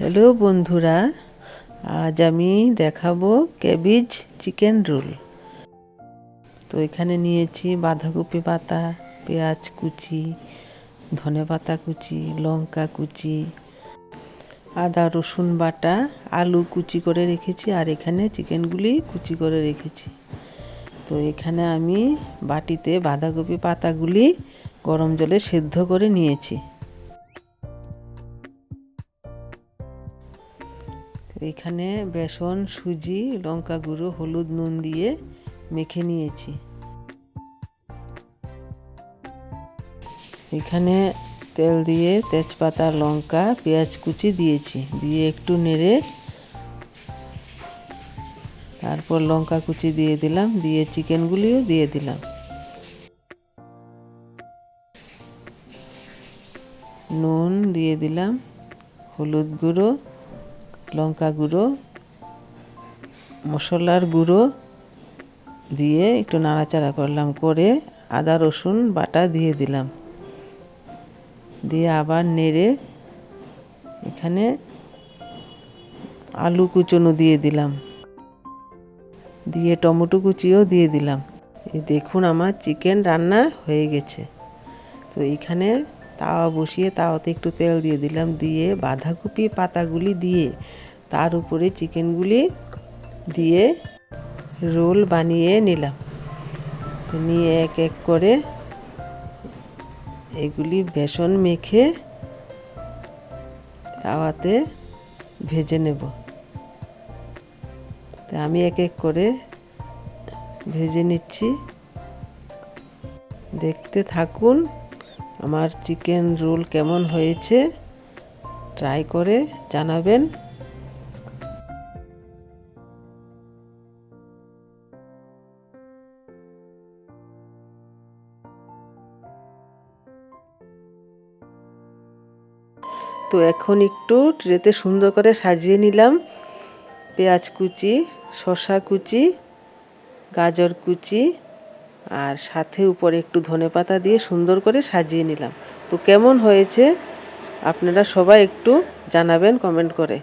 Hello বন্ধুরা, আজ আমি দেখাবো ক্যাবেজ চিকেন রোল। তো এখানে নিয়েছি বাঁধাকপি পাতা, পেঁয়াজ কুচি, ধনে পাতা কুচি, লঙ্কা কুচি, আদা রসুন বাটা, আলু কুচি করে রেখেছি, আর এখানে চিকেনগুলি কুচি করে রেখেছি। তো এখানে আমি বাটিতে বাঁধাকপি পাতাগুলি গরম জলে সেদ্ধ করে নিয়েছি। এখানে বেসন, সুজি, লঙ্কা গুঁড়ো, হলুদ, নুন দিয়ে মেখে নিয়েছি। এখানে তেল দিয়ে তেজপাতা, লঙ্কা, পেঁয়াজ কুচি দিয়েছি, দিয়ে একটু নেড়ে তারপর লঙ্কা কুচি দিয়ে দিলাম, দিয়ে চিকেনগুলিও দিয়ে দিলাম। নুন দিয়ে দিলাম, হলুদ গুঁড়ো, লঙ্কা গুঁড়ো, মশলার গুঁড়ো দিয়ে একটু নাড়াচাড়া করলাম, করে আদা রসুন বাটা দিয়ে দিলাম, দিয়ে আবার নেড়ে এখানে আলু কুচনো দিয়ে দিলাম, দিয়ে টমেটো কুচিও দিয়ে দিলাম। এই দেখুন আমার চিকেন রান্না হয়ে গেছে। তো এখানে তাওয়া বসিয়ে তাওয়াতে একটু তেল দিয়ে দিলাম, দিয়ে বাঁধাকপি পাতাগুলি দিয়ে তার উপরে চিকেনগুলি দিয়ে রোল বানিয়ে নিলাম। নিয়ে এক এক করে এগুলি বেসন মেখে তাওয়াতে ভেজে নেব। তো আমি এক এক করে ভেজে নিচ্ছি, দেখতে থাকুন আমার চিকেন রোল কেমন হয়েছে, ট্রাই করে জানাবেন। তো এখন একটু ট্রেতে সুন্দর করে সাজিয়ে নিলাম, পেঁয়াজ কুচি, শসা কুচি, গাজর কুচি, আর সাথে উপরে একটু ধনেপাতা দিয়ে সুন্দর করে সাজিয়ে নিলাম। তো কেমন হয়েছে আপনারা সবাই একটু জানাবেন কমেন্ট করে।